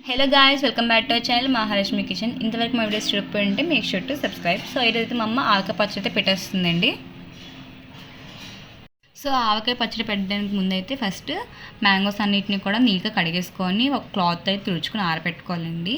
Hello guys, welcome back to our channel Mahalakshmi kitchen. ఇంతవరకు మా videos చూడకపోయింటే make sure to subscribe. So ఈరోజైతే మా అమ్మ ఆవకాయ పచ్చడి అయితే పెట్టేస్తుందండి. సో ఆవకాయ పచ్చడి పెట్టడానికి ముందైతే ఫస్ట్ మ్యాంగోస్ అన్నిటిని కూడా నీట్గా కడిగేసుకొని ఒక క్లాత్ అయితే తుడుచుకొని ఆరబెట్టుకోవాలండి.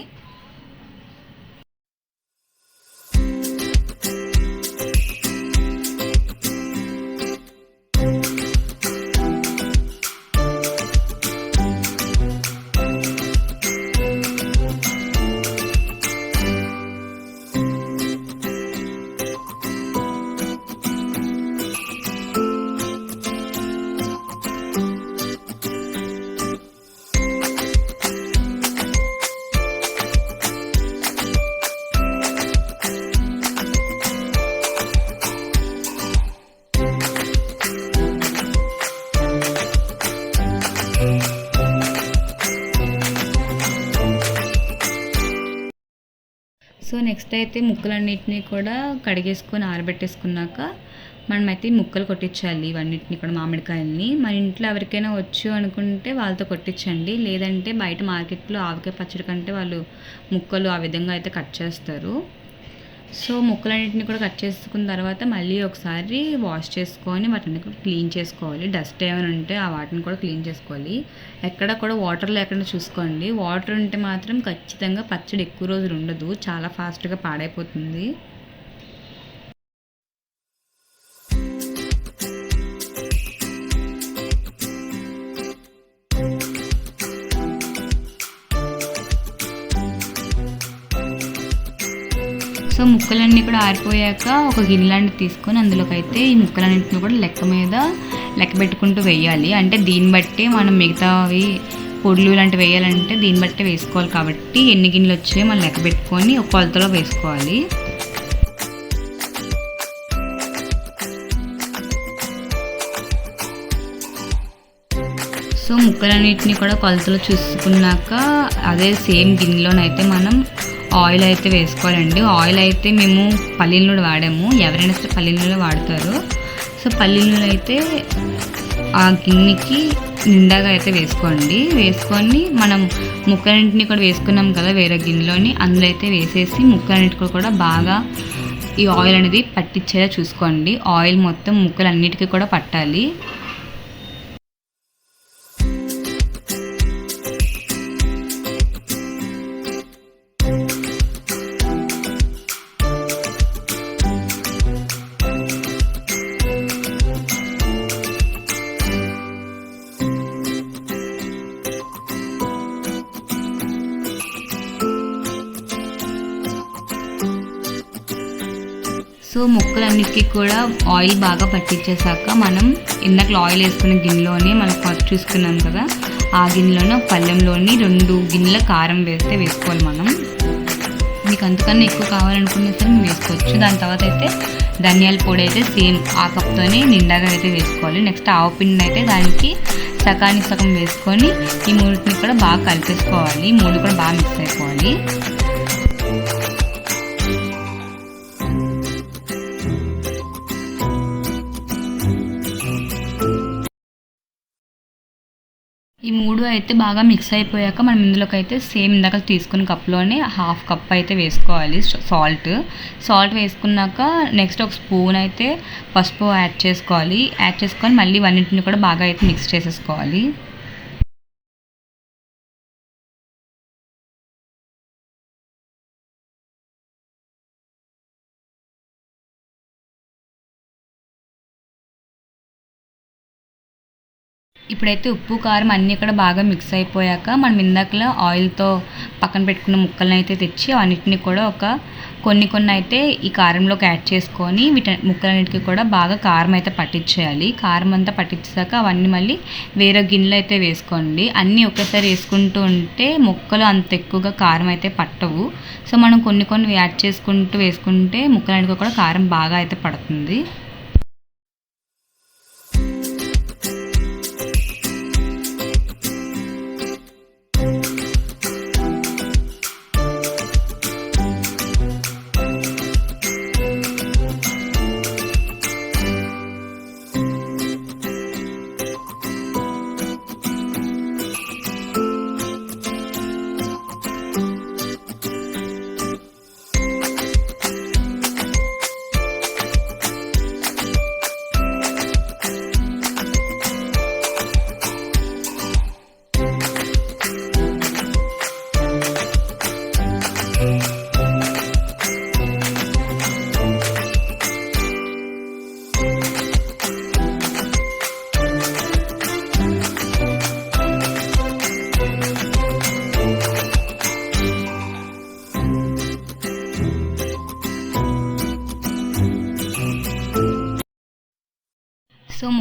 సో నెక్స్ట్ అయితే ముక్కలన్నిటిని కూడా కడిగేసుకొని ఆరబెట్టేసుకున్నాక మనమైతే ముక్కలు కొట్టించాలి. ఇవన్నిటిని కూడా మామిడికాయలని మన ఇంట్లో ఎవరికైనా వచ్చు అనుకుంటే వాళ్ళతో కొట్టించండి. లేదంటే బయట మార్కెట్లో ఆవకాయ పచ్చడి కంటే వాళ్ళు ముక్కలు ఆ విధంగా అయితే కట్ చేస్తారు. సో ముక్కలన్నింటినీ కూడా కట్ చేసుకున్న తర్వాత మళ్ళీ ఒకసారి వాష్ చేసుకొని వాటిని కూడా క్లీన్ చేసుకోవాలి. డస్ట్ ఏమైనా ఉంటే ఆ వాటిని కూడా క్లీన్ చేసుకోవాలి. ఎక్కడ కూడా వాటర్ లేకుండా చూసుకోండి. వాటర్ ఉంటే మాత్రం ఖచ్చితంగా పచ్చడి ఎక్కువ రోజులు ఉండదు, చాలా ఫాస్ట్గా పాడైపోతుంది. సో ముక్కలన్నీ కూడా ఆరిపోయాక ఒక గిన్నె లాంటిది తీసుకొని అందులోకి అయితే ఈ ముక్కలన్నింటినీ కూడా లెక్క పెట్టుకుంటూ వేయాలి. అంటే దీన్ని బట్టి మనం మిగతావి పొడులు లాంటివి వేయాలంటే దీన్ని బట్టి వేసుకోవాలి. కాబట్టి ఎన్ని గిన్నెలు వచ్చాయో మనం లెక్క పెట్టుకొని ఒక కొలతలో వేసుకోవాలి. సో ముక్కలన్నింటినీ కూడా కొలతలో చూసుకున్నాక అదే సేమ్ గిన్నెలోనైతే మనం ఆయిల్ అయితే వేసుకోవాలండి. ఆయిల్ అయితే మేము పల్లీల నూనె వాడాము, ఎవరైనా సరే పల్లీల నూనె వాడతారు. సో పల్లీల నూనె అయితే ఆ గిన్నెకి నిండాగా అయితే వేసుకోండి. వేసుకొని మనం ముక్కలన్నింటినీ కూడా వేసుకున్నాం కదా వేరే గిన్నెలోని, అందులో అయితే వేసేసి ముక్కలన్నింటికి కూడా బాగా ఈ ఆయిల్ అనేది పట్టించేలా చూసుకోండి. ఆయిల్ మొత్తం ముక్కలన్నిటికీ కూడా పట్టాలి. సో ముక్కలన్నిటికీ కూడా ఆయిల్ బాగా పట్టించేసాక మనం ఇందాక ఆయిల్ వేసుకున్న గిన్నెలోనే మనం చూసుకున్నాం కదా, ఆ గిన్నెలోనే ఒక పళ్ళెంలోని 2 గిన్నెల కారం వేసుకోవాలి. మనం మీకు అంతకన్నా ఎక్కువ కావాలనుకునే సరే మేము వేసుకోవచ్చు. దాని తర్వాత అయితే ధనియాల పొడి అయితే సేమ్ ఆ కప్తోనే నిండాగా అయితే వేసుకోవాలి. నెక్స్ట్ ఆవపిండిని అయితే దానికి సగానికి సగం వేసుకొని ఈ మూడింటిని కూడా బాగా కలిపేసుకోవాలి. 3 కూడా బాగా మిక్స్ అయిపోవాలి. ఈ 3 అయితే బాగా మిక్స్ అయిపోయాక మనం ఇందులోకి అయితే సేమ్ ఇందాక తీసుకున్న కప్లోనే 1/2 కప్ అయితే వేసుకోవాలి సాల్ట్ వేసుకున్నాక నెక్స్ట్ ఒక స్పూన్ అయితే పసుపు యాడ్ చేసుకొని మళ్ళీ అన్నింటిని కూడా బాగా అయితే మిక్స్ చేసేసుకోవాలి. ఇప్పుడైతే ఉప్పు కారం అన్నీ కూడా బాగా మిక్స్ అయిపోయాక మనం ఇందాకలో ఆయిల్తో పక్కన పెట్టుకున్న ముక్కలను అయితే తెచ్చి అన్నిటిని కూడా కొన్ని అయితే ఈ కారంలోకి యాడ్ చేసుకొని ముక్కలన్నిటికీ కూడా బాగా కారం అయితే పట్టించేయాలి. కారం అంతా పట్టించాక అవన్నీ మళ్ళీ వేరే గిన్నెలో అయితే వేసుకోండి. అన్నీ ఒకేసారి వేసుకుంటూ ఉంటే ముక్కలు అంత ఎక్కువగా కారం అయితే పట్టవు. సో మనం కొన్ని యాడ్ చేసుకుంటూ వేసుకుంటే ముక్కలన్నిటికీ కూడా కారం బాగా అయితే పడుతుంది.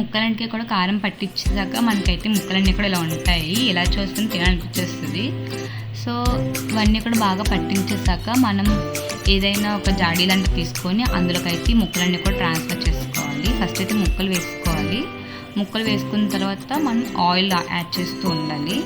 ముక్కలన్నిటికీ కూడా కారం పట్టించాక మనకైతే ముక్కలన్నీ కూడా ఇలా ఉంటాయి. ఇలా చూసుకుని తినాలనిపించేస్తుంది. సో ఇవన్నీ కూడా బాగా పట్టించేసాక మనం ఏదైనా ఒక జాడీ లాంటివి తీసుకొని అందులోకైతే ముక్కలన్నీ కూడా ట్రాన్స్ఫర్ చేసుకోవాలి. ఫస్ట్ అయితే ముక్కలు వేసుకోవాలి. ముక్కలు వేసుకున్న తర్వాత మనం ఆయిల్ యాడ్ చేస్తూ ఉండాలి.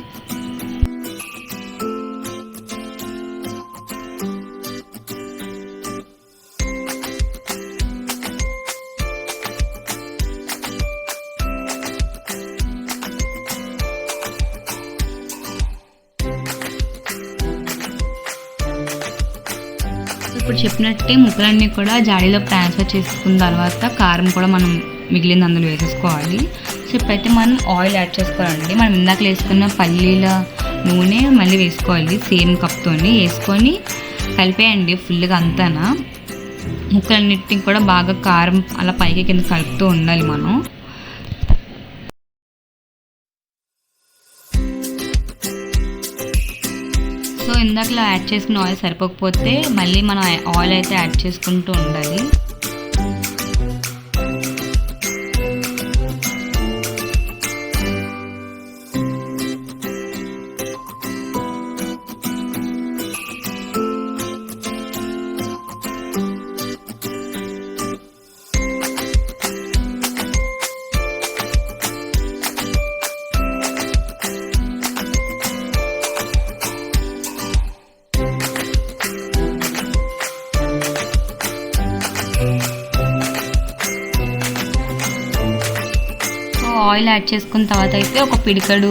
ఇప్పుడు చెప్పినట్టే ముక్కలన్నీ కూడా జాడీలో ట్రాన్స్ఫర్ చేసుకున్న తర్వాత కారం కూడా మనం మిగిలింది అందులో వేసేసుకోవాలి. సో ఇప్పుడైతే మనం ఆయిల్ యాడ్ చేసుకోవాలండి. మనం ఇందాక వేసుకున్న పల్లీల నూనె మళ్ళీ వేసుకోవాలి. సేమ్ కప్తో వేసుకొని కలిపేయండి ఫుల్గా అంతానా. ముక్కలన్నిటిని కూడా బాగా కారం అలా పైకి కింద కలుపుతూ ఉండాలి మనం. సో ఇందాకలా యాడ్ చేసుకున్న ఆయిల్ సరిపోకపోతే మళ్ళీ మనం ఆయిల్ అయితే యాడ్ చేసుకుంటూ ఉండాలి. ఆయిల్ యాడ్ చేసుకున్న తర్వాత అయితే ఒక పిడికడు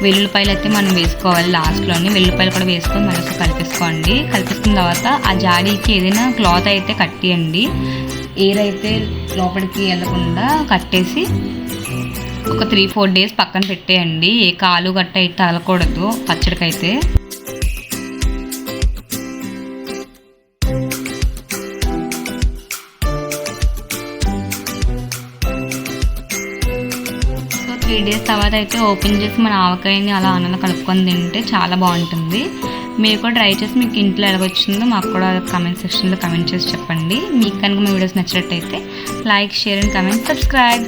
వెల్లుల్లిపాయలు అయితే మనం వేసుకోవాలి. లాస్ట్లోని వెల్లుల్లిపాయలు కూడా వేసుకొని మళ్ళీ కలిపేసుకోండి. కలిపేసుకున్న తర్వాత ఆ జాడీకి ఏదైనా క్లాత్ అయితే కట్టేయండి. ఎయిర్ అయితే లోపలికి వెళ్ళకుండా కట్టేసి ఒక 3-4 days పక్కన పెట్టేయండి. ఏ కాలు గట్ట అయితే తగలకూడదు పచ్చడికైతే. సో 3 days తర్వాత అయితే ఓపెన్ చేసి మన ఆవకాయని అలా అన్నంలో కలుపుకొని తింటే చాలా బాగుంటుంది. మీరు కూడా ట్రై చేసి మీకు ఇంట్లో ఎలా వచ్చిందో మాకు కూడా కామెంట్ సెక్షన్లో కామెంట్ చేసి చెప్పండి. మీకు కనుక మా వీడియోస్ నచ్చినట్టయితే like, share and comment, subscribe.